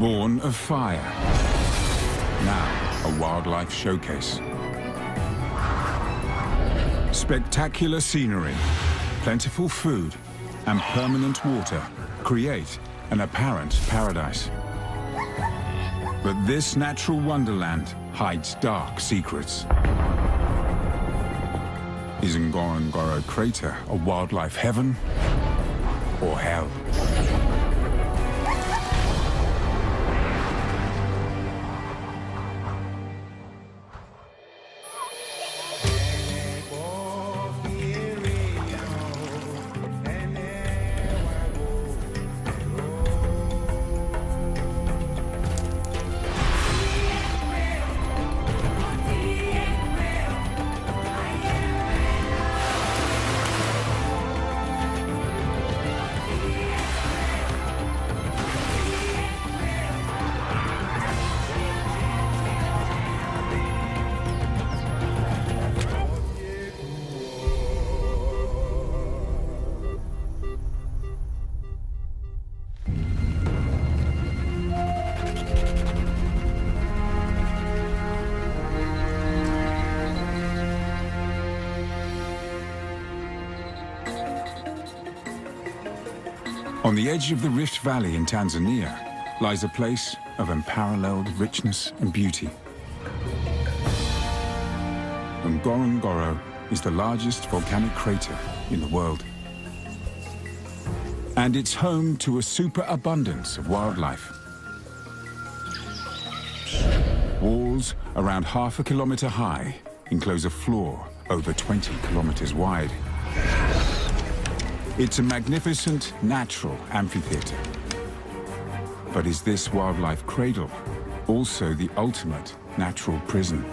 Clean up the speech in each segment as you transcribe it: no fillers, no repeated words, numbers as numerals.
Born of fire. Now a wildlife showcase. Spectacular scenery, plentiful food, and permanent water create an apparent paradise. But this natural wonderland hides dark secrets. Is Ngorongoro Crater a wildlife heaven or hell? On the edge of the Rift Valley in Tanzania lies a place of unparalleled richness and beauty. Ngorongoro is the largest volcanic crater in the world. And it's home to a superabundance of wildlife. Walls around half a kilometer high enclose a floor over 20 kilometers wide. It's a magnificent natural amphitheater. But is this wildlife cradle also the ultimate natural prison?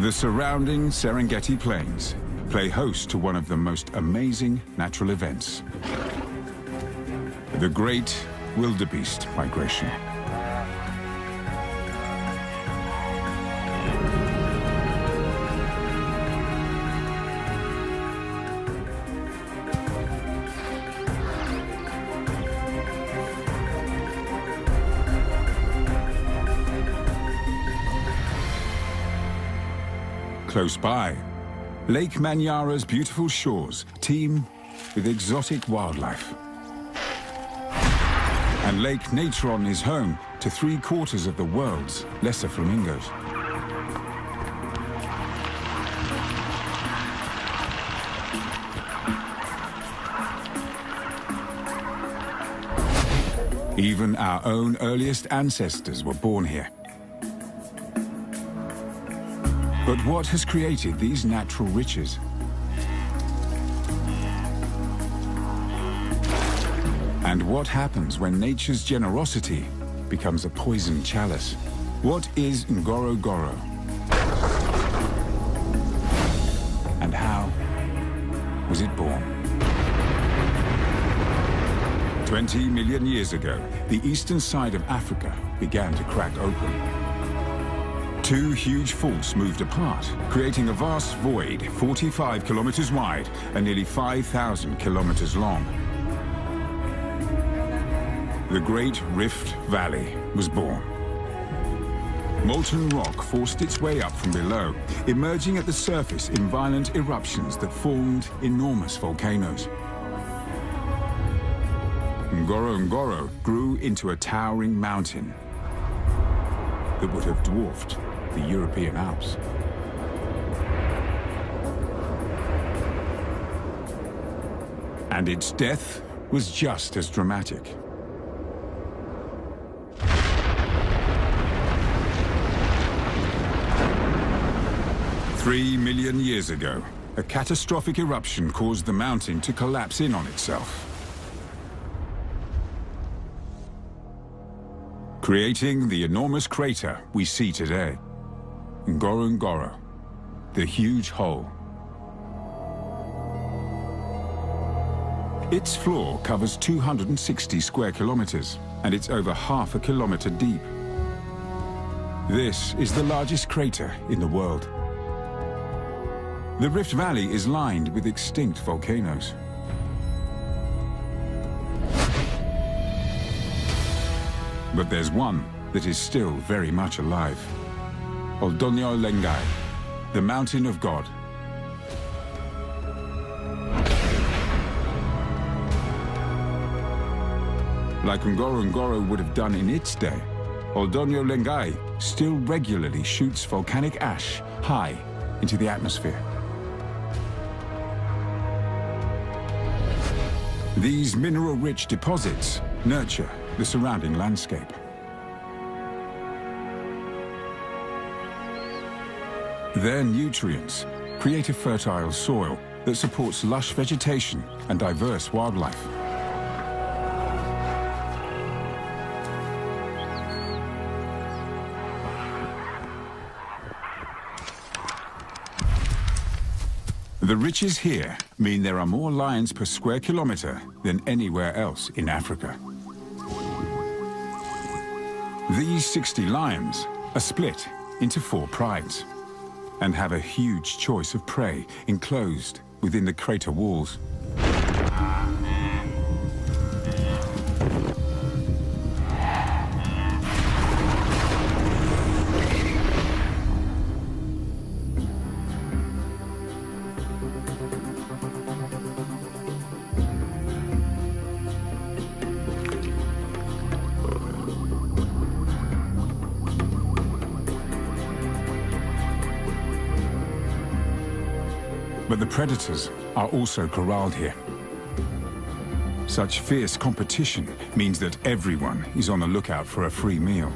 The surrounding Serengeti Plains play host to one of the most amazing natural events: the Great Wildebeest Migration. Close by, Lake Manyara's beautiful shores teem with exotic wildlife. And Lake Natron is home to 3/4 of the world's lesser flamingos. Even our own earliest ancestors were born here. But what has created these natural riches? And what happens when nature's generosity becomes a poisoned chalice? What is Ngorongoro? And how was it born? 20 million years ago, the eastern side of Africa began to crack open. Two huge faults moved apart, creating a vast void 45 kilometers wide and nearly 5,000 kilometers long. The Great Rift Valley was born. Molten rock forced its way up from below, emerging at the surface in violent eruptions that formed enormous volcanoes. Ngorongoro grew into a towering mountain that would have dwarfed the European Alps. And its death was just as dramatic. Three million years ago, a catastrophic eruption caused the mountain to collapse in on itself, creating the enormous crater we see today. Ngorongoro, the huge hole. Its floor covers 260 square kilometers, and it's over half a kilometer deep. This is the largest crater in the world. The Rift Valley is lined with extinct volcanoes. But there's one that is still very much alive. Oldonyo Lengai, the Mountain of God. Like Ngorongoro would have done in its day, Oldonyo Lengai still regularly shoots volcanic ash high into the atmosphere. These mineral-rich deposits nurture the surrounding landscape. Their nutrients create a fertile soil that supports lush vegetation and diverse wildlife. The riches here mean there are more lions per square kilometre than anywhere else in Africa. These 60 lions are split into 4 prides and have a huge choice of prey enclosed within the crater walls. But the predators are also corralled here. Such fierce competition means that everyone is on the lookout for a free meal.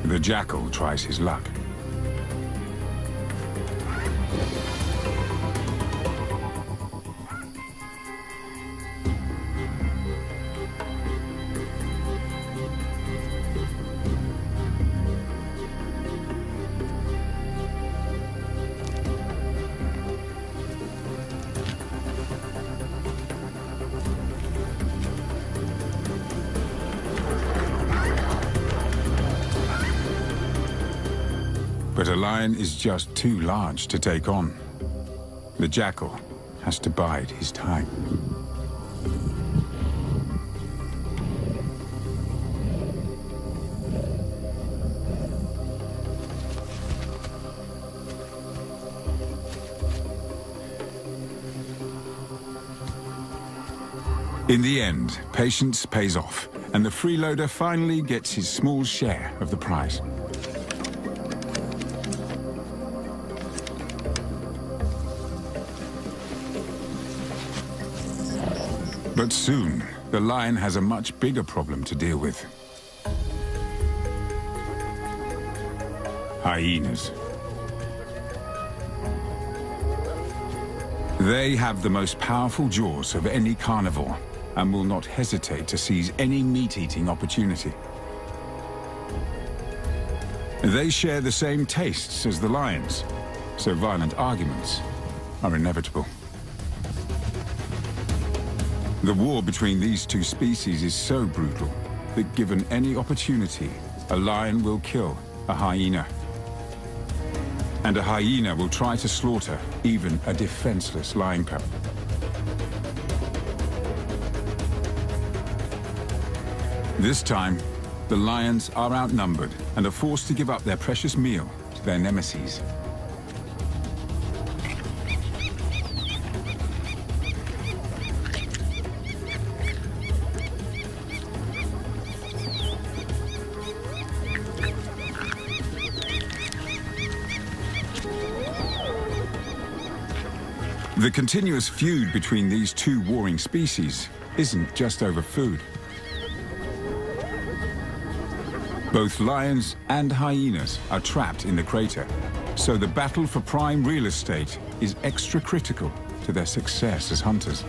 The jackal tries his luck. But a lion is just too large to take on. The jackal has to bide his time. In the end, patience pays off, and the freeloader finally gets his small share of the prize. But soon, the lion has a much bigger problem to deal with. Hyenas. They have the most powerful jaws of any carnivore and will not hesitate to seize any meat-eating opportunity. They share the same tastes as the lions, so violent arguments are inevitable. The war between these two species is so brutal that given any opportunity, a lion will kill a hyena. And a hyena will try to slaughter even a defenseless lion cub. This time, the lions are outnumbered and are forced to give up their precious meal to their nemeses. The continuous feud between these two warring species isn't just over food. Both lions and hyenas are trapped in the crater, so the battle for prime real estate is extra critical to their success as hunters.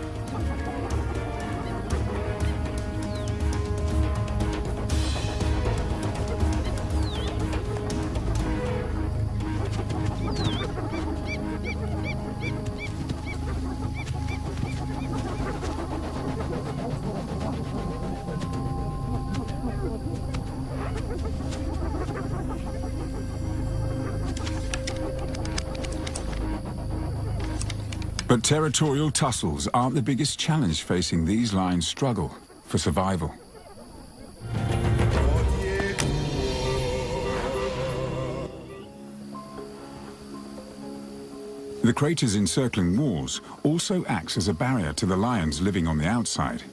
But territorial tussles aren't the biggest challenge facing these lions' struggle for survival. The craters' encircling walls also acts as a barrier to the lions living on the outside.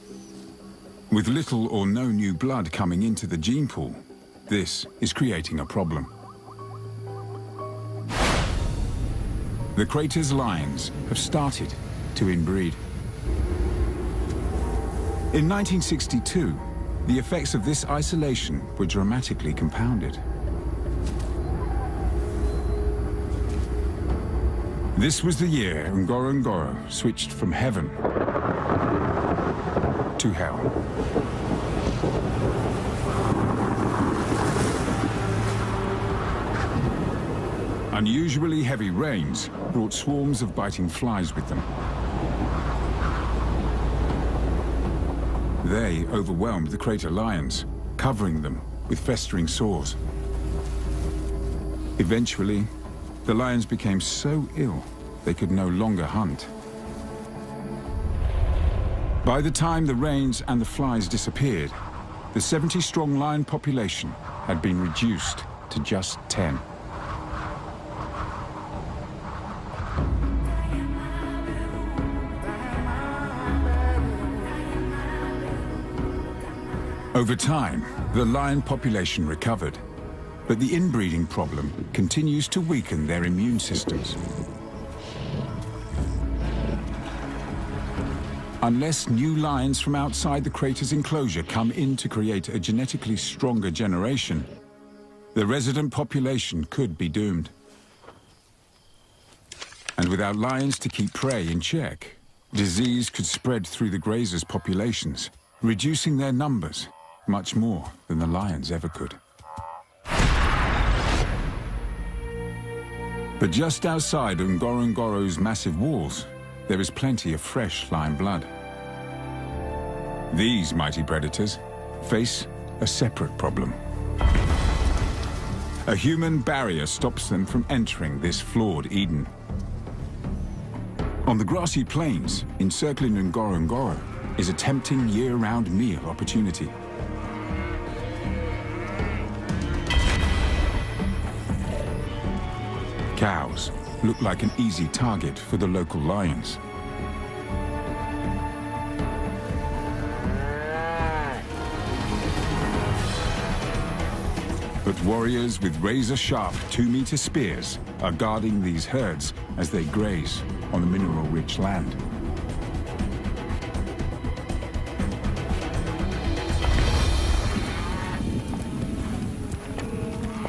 With little or no new blood coming into the gene pool, this is creating a problem. The craters' lions have started to inbreed. In 1962, the effects of this isolation were dramatically compounded. This was the year Ngorongoro switched from heaven to hell. Unusually heavy rains brought swarms of biting flies with them. They overwhelmed the crater lions, covering them with festering sores. Eventually, the lions became so ill they could no longer hunt. By the time the rains and the flies disappeared, the 70-strong lion population had been reduced to just 10. Over time, the lion population recovered, but the inbreeding problem continues to weaken their immune systems. Unless new lions from outside the crater's enclosure come in to create a genetically stronger generation, the resident population could be doomed. And without lions to keep prey in check, disease could spread through the grazers' populations, reducing their numbers much more than the lions ever could. But just outside Ngorongoro's massive walls, there is plenty of fresh lion blood. These mighty predators face a separate problem. A human barrier stops them from entering this flawed Eden. On the grassy plains encircling Ngorongoro is a tempting year-round meal opportunity. Cows look like an easy target for the local lions. But warriors with razor-sharp 2-meter spears are guarding these herds as they graze on the mineral-rich land.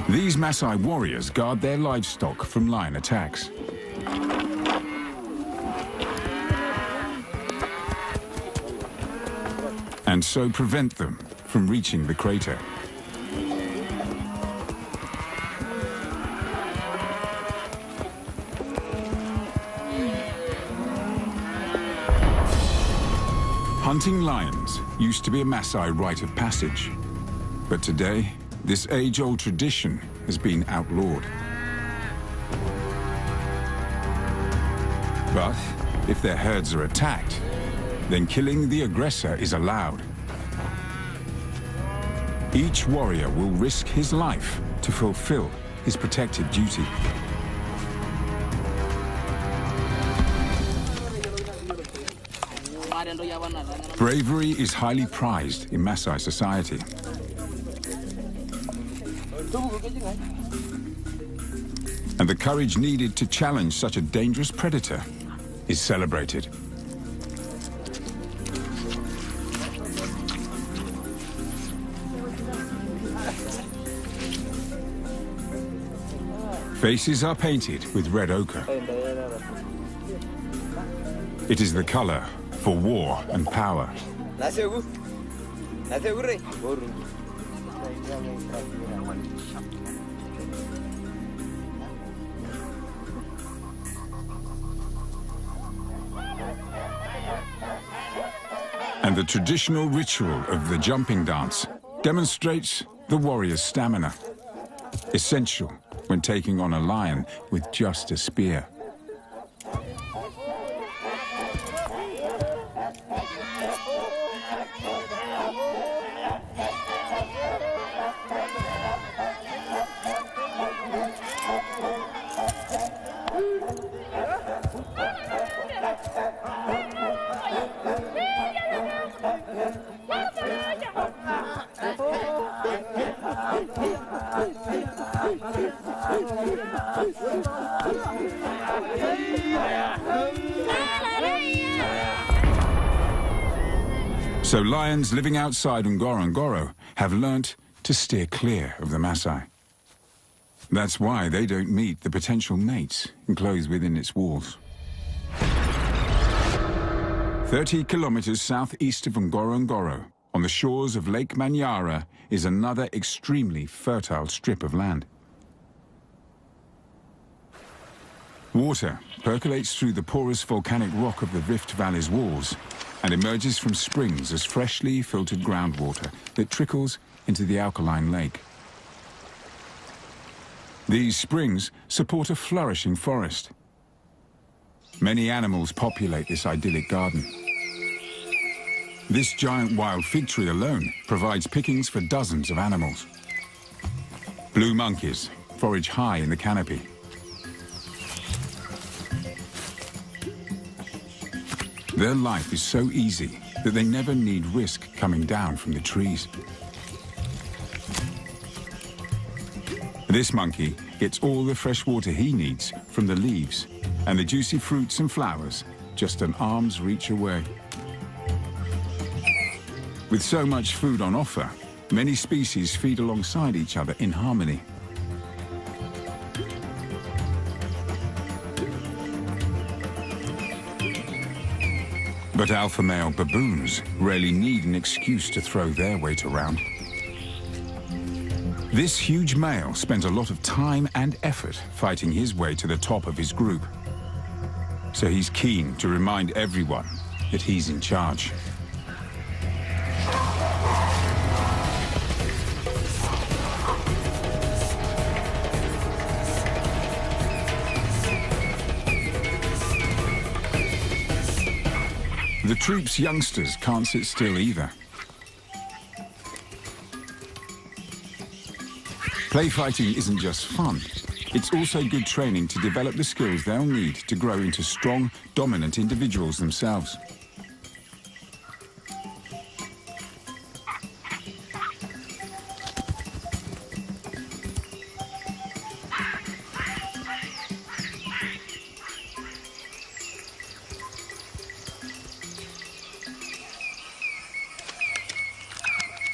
These Maasai warriors guard their livestock from lion attacks. And so prevent them from reaching the crater. Hunting lions used to be a Maasai rite of passage, but today, this age-old tradition has been outlawed. But if their herds are attacked, then killing the aggressor is allowed. Each warrior will risk his life to fulfill his protective duty. Bravery is highly prized in Maasai society. And the courage needed to challenge such a dangerous predator is celebrated. Faces are painted with red ochre. It is the color for war and power. And the traditional ritual of the jumping dance demonstrates the warrior's stamina, essential when taking on a lion with just a spear. So lions living outside Ngorongoro have learnt to steer clear of the Maasai. That's why they don't meet the potential mates enclosed within its walls. 30 kilometers southeast of Ngorongoro, on the shores of Lake Manyara, is another extremely fertile strip of land. Water percolates through the porous volcanic rock of the Rift Valley's walls and emerges from springs as freshly filtered groundwater that trickles into the alkaline lake. These springs support a flourishing forest. Many animals populate this idyllic garden. This giant wild fig tree alone provides pickings for dozens of animals. Blue monkeys forage high in the canopy. Their life is so easy that they never need risk coming down from the trees. This monkey gets all the fresh water he needs from the leaves and the juicy fruits and flowers just an arm's reach away. With so much food on offer, many species feed alongside each other in harmony. But alpha male baboons rarely need an excuse to throw their weight around. This huge male spends a lot of time and effort fighting his way to the top of his group. So he's keen to remind everyone that he's in charge. The troop's youngsters can't sit still either. Play fighting isn't just fun, it's also good training to develop the skills they'll need to grow into strong, dominant individuals themselves.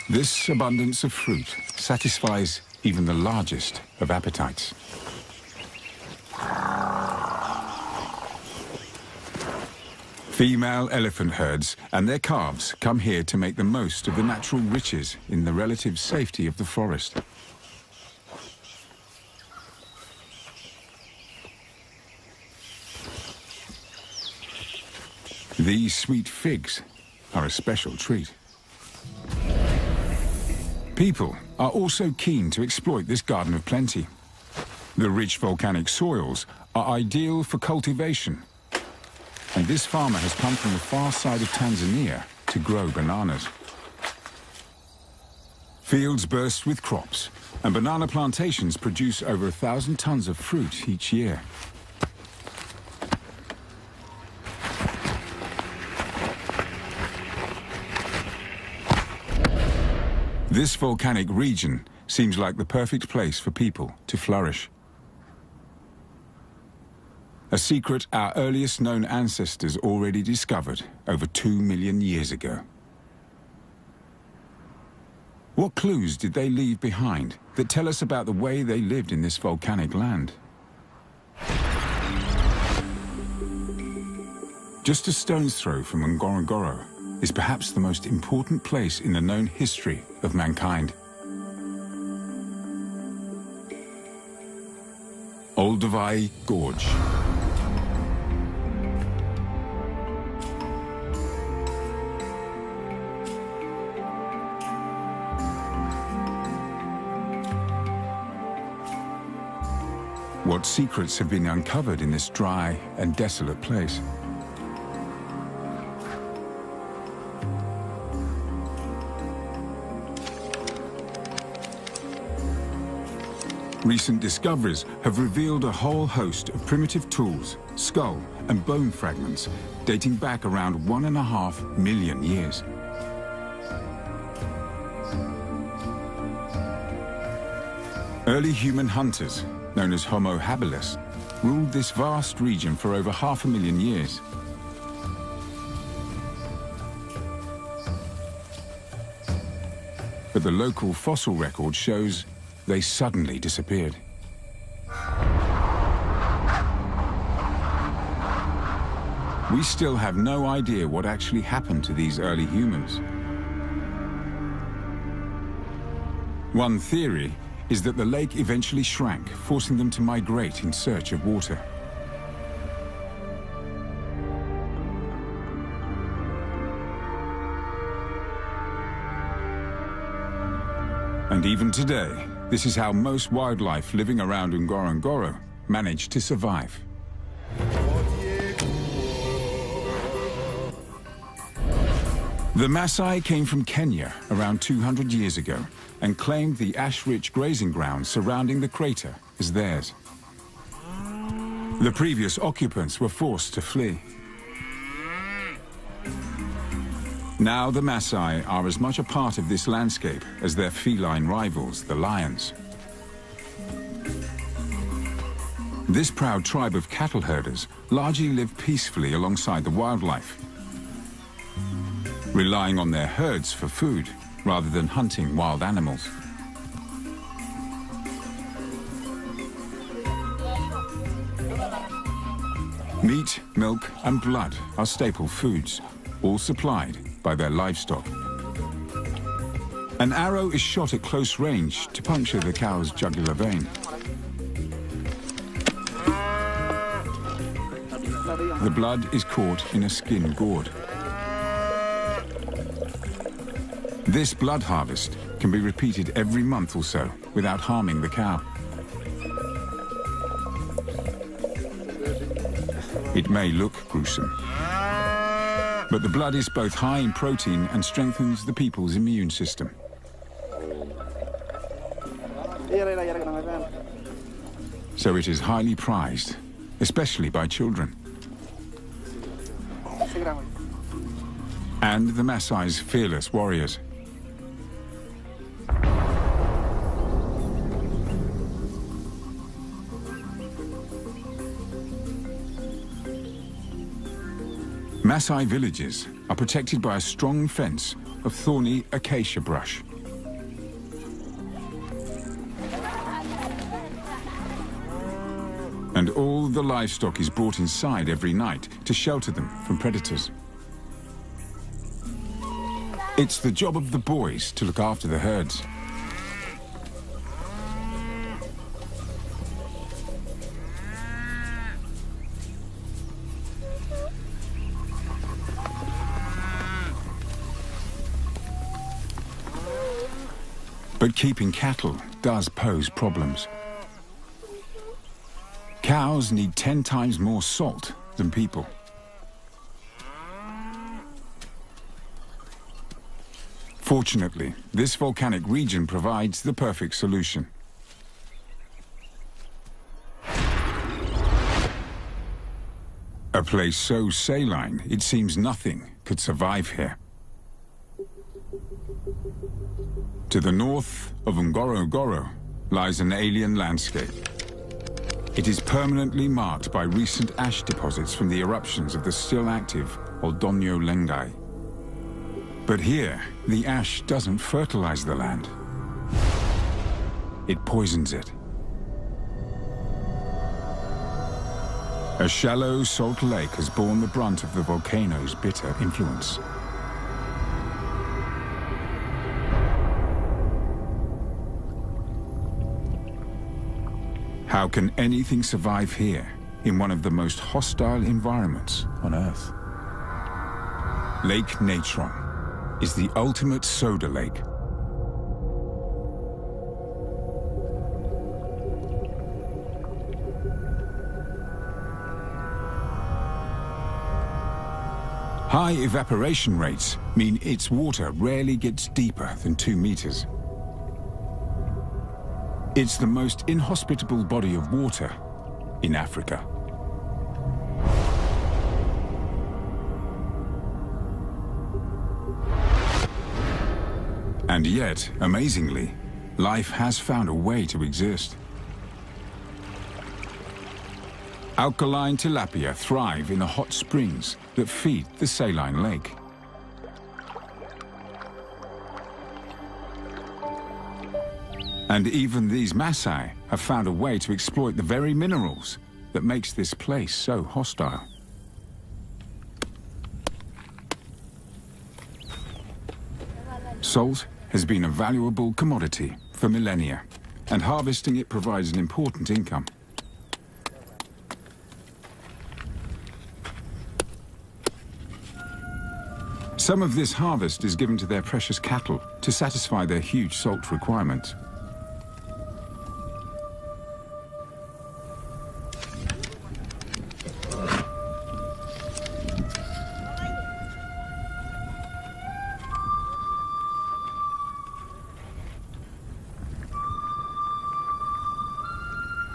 This abundance of fruit satisfies even the largest of appetites. Female elephant herds and their calves come here to make the most of the natural riches in the relative safety of the forest. These sweet figs are a special treat. People are also keen to exploit this garden of plenty. The rich volcanic soils are ideal for cultivation, and this farmer has come from the far side of Tanzania to grow bananas. Fields burst with crops, and banana plantations produce over 1,000 tons of fruit each year. This volcanic region seems like the perfect place for people to flourish. A secret our earliest known ancestors already discovered over 2 million years ago. What clues did they leave behind that tell us about the way they lived in this volcanic land? Just a stone's throw from Ngorongoro is perhaps the most important place in the known history of mankind. Olduvai Gorge. What secrets have been uncovered in this dry and desolate place? Recent discoveries have revealed a whole host of primitive tools, skull and bone fragments dating back around 1.5 million years. Early human hunters, known as Homo habilis, ruled this vast region for over 500,000 years. But the local fossil record shows they suddenly disappeared. We still have no idea what actually happened to these early humans. One theory is that the lake eventually shrank, forcing them to migrate in search of water. And even today, this is how most wildlife living around Ngorongoro manage to survive. The Maasai came from Kenya around 200 years ago and claimed the ash-rich grazing grounds surrounding the crater as theirs. The previous occupants were forced to flee. Now the Maasai are as much a part of this landscape as their feline rivals, the lions. This proud tribe of cattle herders largely live peacefully alongside the wildlife, relying on their herds for food rather than hunting wild animals. Meat, milk, and blood are staple foods, all supplied by their livestock. An arrow is shot at close range to puncture the cow's jugular vein. The blood is caught in a skin gourd. This blood harvest can be repeated every month or so without harming the cow. It may look gruesome, but the blood is both high in protein and strengthens the people's immune system. So it is highly prized, especially by children. And the Maasai's fearless warriors. Maasai villages are protected by a strong fence of thorny acacia brush. And all the livestock is brought inside every night to shelter them from predators. It's the job of the boys to look after the herds. But keeping cattle does pose problems. Cows need 10 times more salt than people. Fortunately, this volcanic region provides the perfect solution. A place so saline, it seems nothing could survive here. To the north of Ngorongoro lies an alien landscape. It is permanently marked by recent ash deposits from the eruptions of the still active Oldonyo Lengai. But here, the ash doesn't fertilize the land. It poisons it. A shallow salt lake has borne the brunt of the volcano's bitter influence. How can anything survive here, in one of the most hostile environments on Earth? Lake Natron is the ultimate soda lake. High evaporation rates mean its water rarely gets deeper than 2 meters. It's the most inhospitable body of water in Africa. And yet, amazingly, life has found a way to exist. Alkaline tilapia thrive in the hot springs that feed the saline lake. And even these Maasai have found a way to exploit the very minerals that makes this place so hostile. Salt has been a valuable commodity for millennia, and harvesting it provides an important income. Some of this harvest is given to their precious cattle to satisfy their huge salt requirements.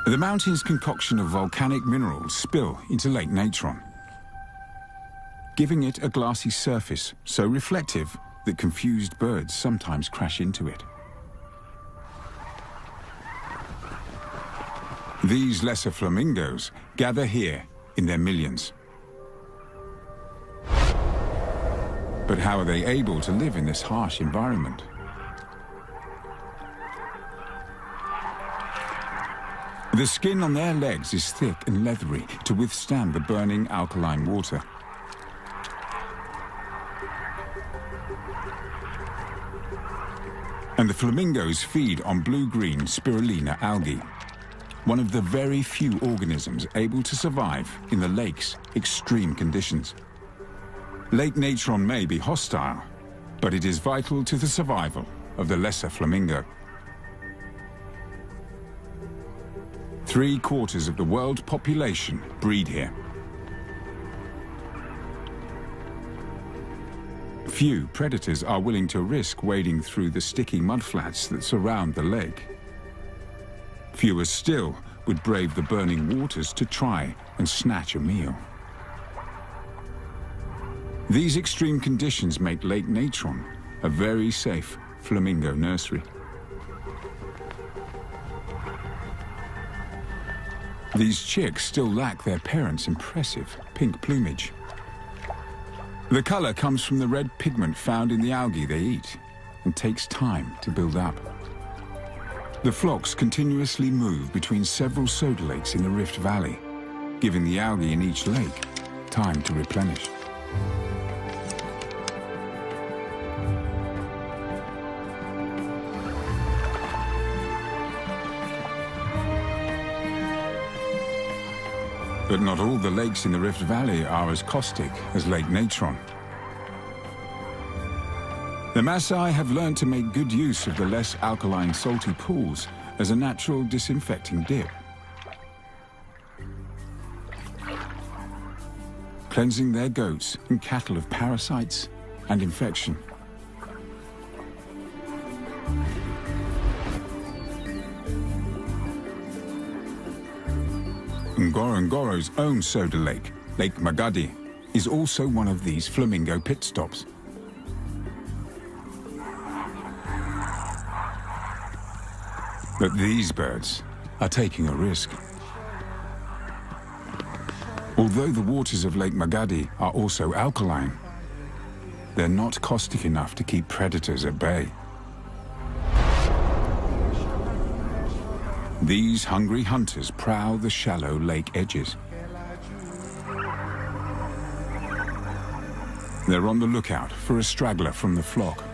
The mountain's concoction of volcanic minerals spill into Lake Natron, giving it a glassy surface so reflective that confused birds sometimes crash into it. These lesser flamingos gather here in their millions. But how are they able to live in this harsh environment? The skin on their legs is thick and leathery to withstand the burning alkaline water. And the flamingos feed on blue-green spirulina algae, one of the very few organisms able to survive in the lake's extreme conditions. Lake Natron may be hostile, but it is vital to the survival of the lesser flamingo. 3/4 of the world population breed here. Few predators are willing to risk wading through the sticky mudflats that surround the lake. Fewer still would brave the burning waters to try and snatch a meal. These extreme conditions make Lake Natron a very safe flamingo nursery. These chicks still lack their parents' impressive pink plumage. The color comes from the red pigment found in the algae they eat and takes time to build up. The flocks continuously move between several soda lakes in the Rift Valley, giving the algae in each lake time to replenish. But not all the lakes in the Rift Valley are as caustic as Lake Natron. The Maasai have learned to make good use of the less alkaline salty pools as a natural disinfecting dip, cleansing their goats and cattle of parasites and infection. Ngorongoro's own soda lake, Lake Magadi, is also one of these flamingo pit stops. But these birds are taking a risk. Although the waters of Lake Magadi are also alkaline, they're not caustic enough to keep predators at bay. These hungry hunters prowl the shallow lake edges. They're on the lookout for a straggler from the flock.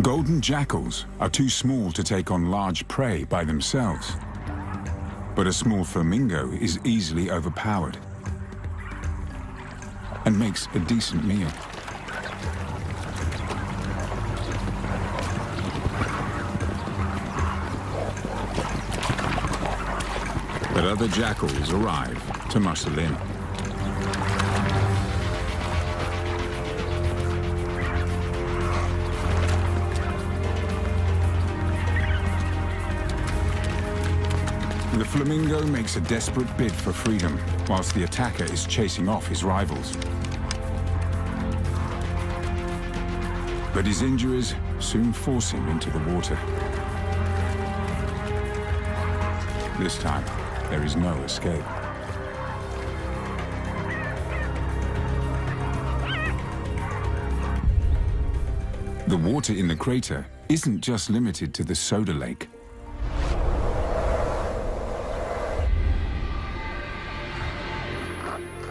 Golden jackals are too small to take on large prey by themselves, but a small flamingo is easily overpowered and makes a decent meal. But other jackals arrive to muscle in. The flamingo makes a desperate bid for freedom, whilst the attacker is chasing off his rivals. But his injuries soon force him into the water. This time, there is no escape. The water in the crater isn't just limited to the soda lake.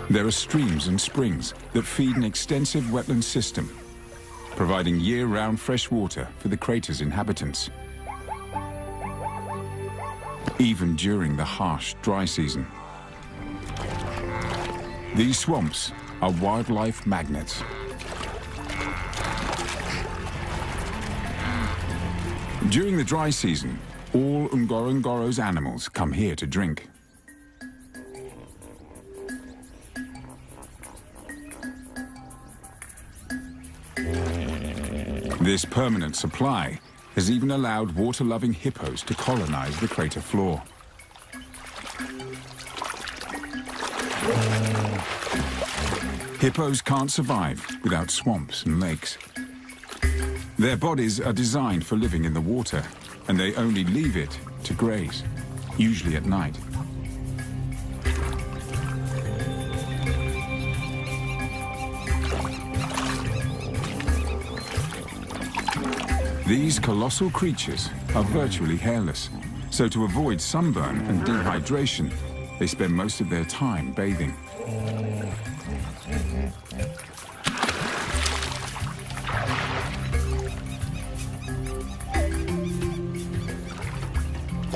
There are streams and springs that feed an extensive wetland system, providing year-round fresh water for the crater's inhabitants, even during the harsh dry season. These swamps are wildlife magnets. During the dry season, all Ngorongoro's animals come here to drink. This permanent supply has even allowed water-loving hippos to colonize the crater floor. Hippos can't survive without swamps and lakes. Their bodies are designed for living in the water, and they only leave it to graze, usually at night. These colossal creatures are virtually hairless, so to avoid sunburn and dehydration, they spend most of their time bathing.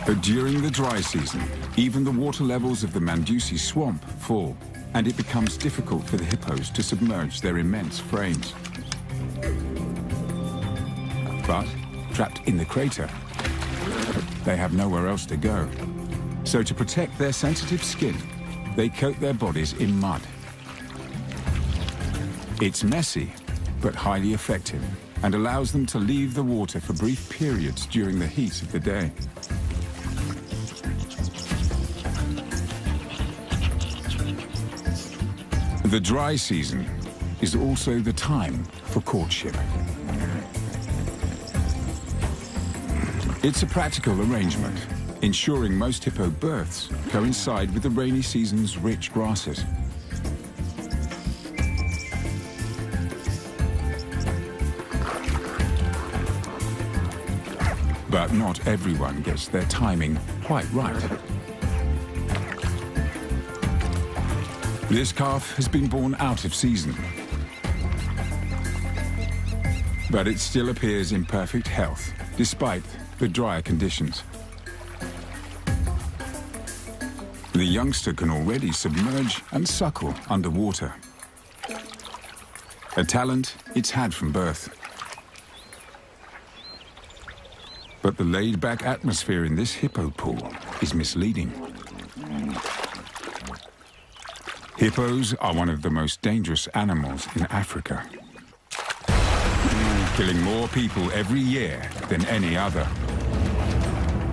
But during the dry season, even the water levels of the Mandusi swamp fall, and it becomes difficult for the hippos to submerge their immense frames. But, trapped in the crater, they have nowhere else to go. So to protect their sensitive skin, they coat their bodies in mud. It's messy, but highly effective, and allows them to leave the water for brief periods during the heat of the day. The dry season is also the time for courtship. It's a practical arrangement, ensuring most hippo births coincide with the rainy season's rich grasses. But not everyone gets their timing quite right. This calf has been born out of season, but it still appears in perfect health, despite the drier conditions. The youngster can already submerge and suckle underwater. A talent it's had from birth. But the laid-back atmosphere in this hippo pool is misleading. Hippos are one of the most dangerous animals in Africa, killing more people every year than any other.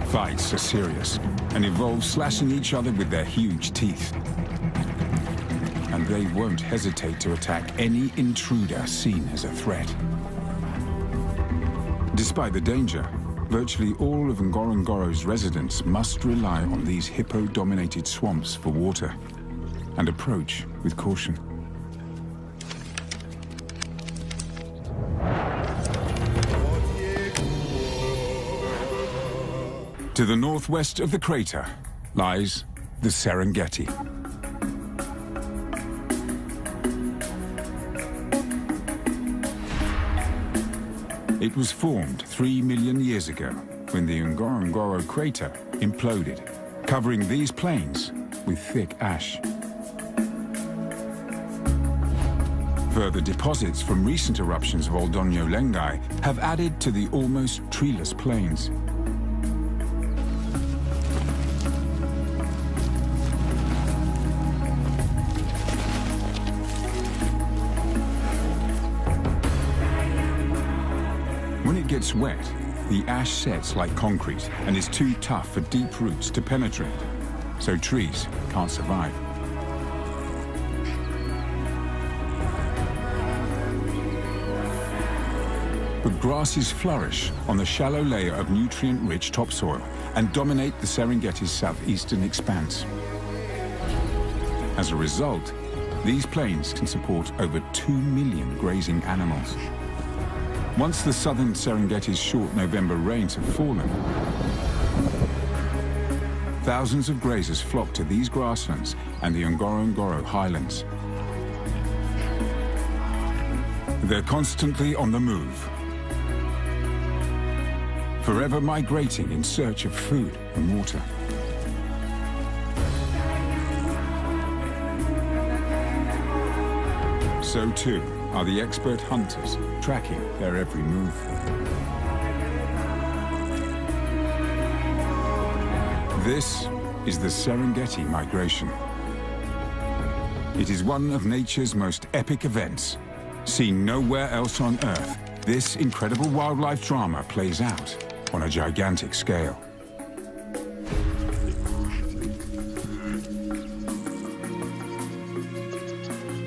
Fights are serious and involve slashing each other with their huge teeth. And they won't hesitate to attack any intruder seen as a threat. Despite the danger, virtually all of Ngorongoro's residents must rely on these hippo-dominated swamps for water and approach with caution. To the northwest of the crater lies the Serengeti. It was formed 3 million years ago when the Ngorongoro crater imploded, covering these plains with thick ash. Further deposits from recent eruptions of Oldonyo Lengai have added to the almost treeless plains. When it gets wet, the ash sets like concrete and is too tough for deep roots to penetrate, so trees can't survive. but grasses flourish on the shallow layer of nutrient-rich topsoil and dominate the Serengeti's southeastern expanse. As a result, these plains can support over 2 million grazing animals. Once the southern Serengeti's short November rains have fallen, thousands of grazers flock to these grasslands and the Ngorongoro highlands. They're constantly on the move, forever migrating in search of food and water. So too are the expert hunters, tracking their every move. This is the Serengeti migration. It is one of nature's most epic events. Seen nowhere else on Earth, this incredible wildlife drama plays out on a gigantic scale.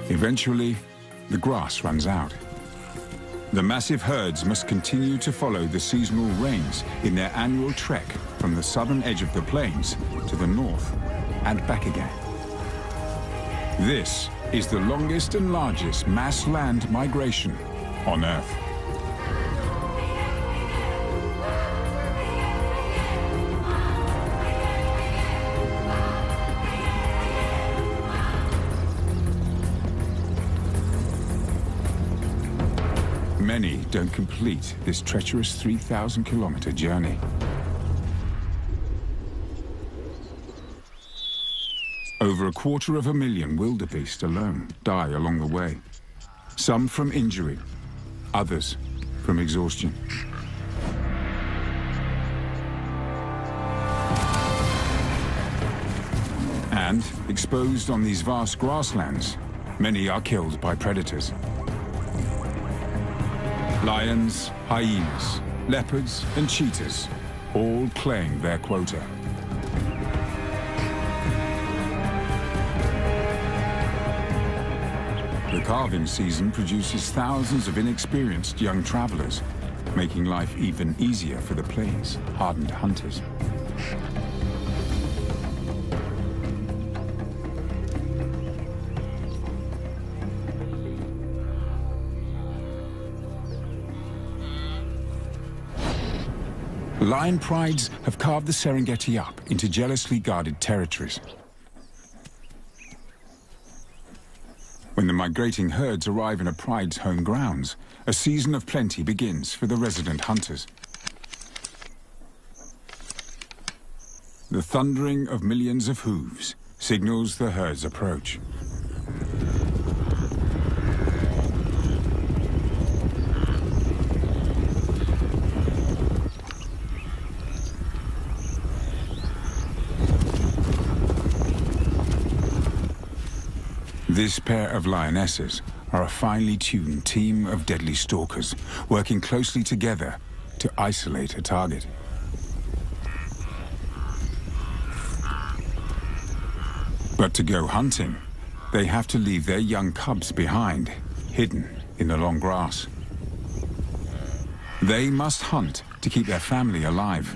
Eventually, the grass runs out. The massive herds must continue to follow the seasonal rains in their annual trek from the southern edge of the plains to the north and back again. This is the longest and largest mass land migration on Earth. Many don't complete this treacherous 3,000-kilometer journey. Over 250,000 wildebeest alone die along the way. Some from injury, others from exhaustion. And exposed on these vast grasslands, many are killed by predators. Lions, hyenas, leopards and cheetahs all claim their quota. The calving season produces thousands of inexperienced young travelers, making life even easier for the plains' hardened hunters. Lion prides have carved the Serengeti up into jealously guarded territories. When the migrating herds arrive in a pride's home grounds, a season of plenty begins for the resident hunters. The thundering of millions of hooves signals the herd's approach. This pair of lionesses are a finely tuned team of deadly stalkers, working closely together to isolate a target. But to go hunting, they have to leave their young cubs behind, hidden in the long grass. They must hunt to keep their family alive.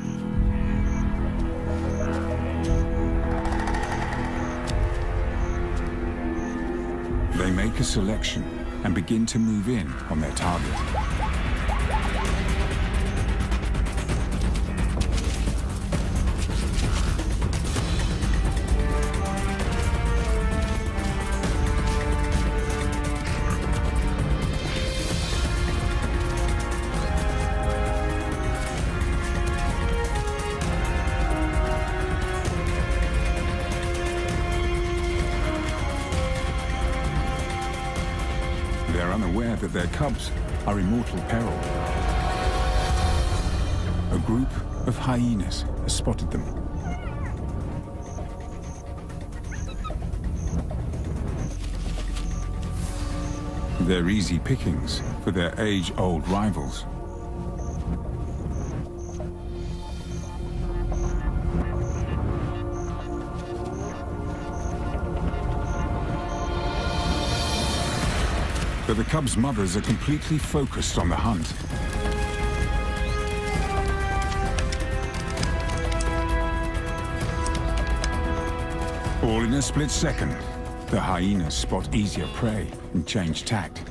They make a selection and begin to move in on their target. They're unaware that their cubs are in mortal peril. A group of hyenas has spotted them. They're easy pickings for their age-old rivals. But the cubs' mothers are completely focused on the hunt. All in a split second, the hyenas spot easier prey and change tact.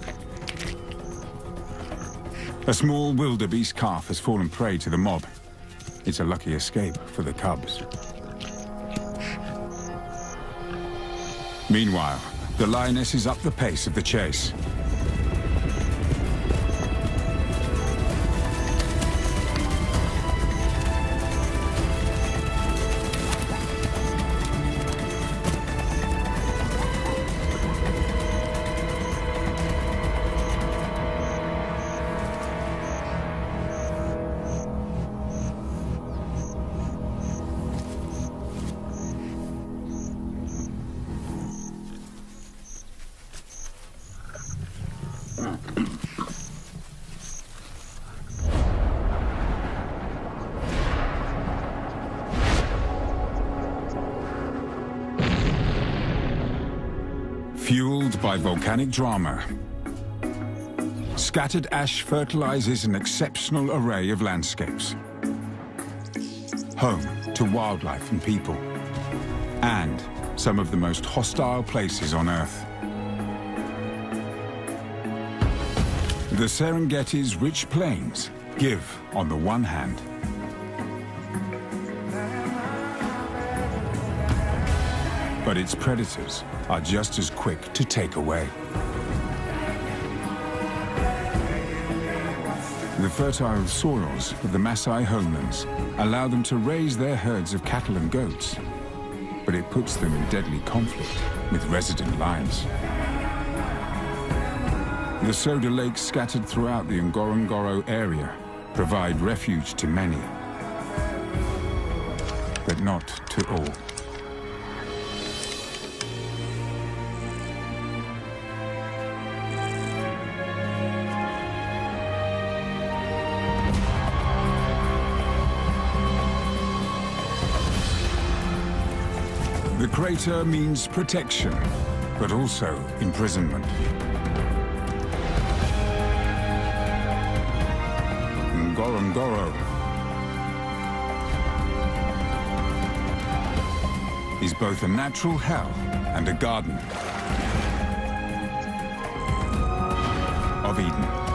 A small wildebeest calf has fallen prey to the mob. It's a lucky escape for the cubs. Meanwhile, the lionesses up the pace of the chase. Fueled by volcanic drama, scattered ash fertilizes an exceptional array of landscapes, home to wildlife and people, and some of the most hostile places on Earth. The Serengeti's rich plains give on the one hand, but its predators are just as quick to take away. The fertile soils of the Maasai homelands allow them to raise their herds of cattle and goats, but it puts them in deadly conflict with resident lions. The soda lakes scattered throughout the Ngorongoro area provide refuge to many, but not to all. The crater means protection, but also imprisonment. Ngorongoro is both a natural hell and a garden of Eden.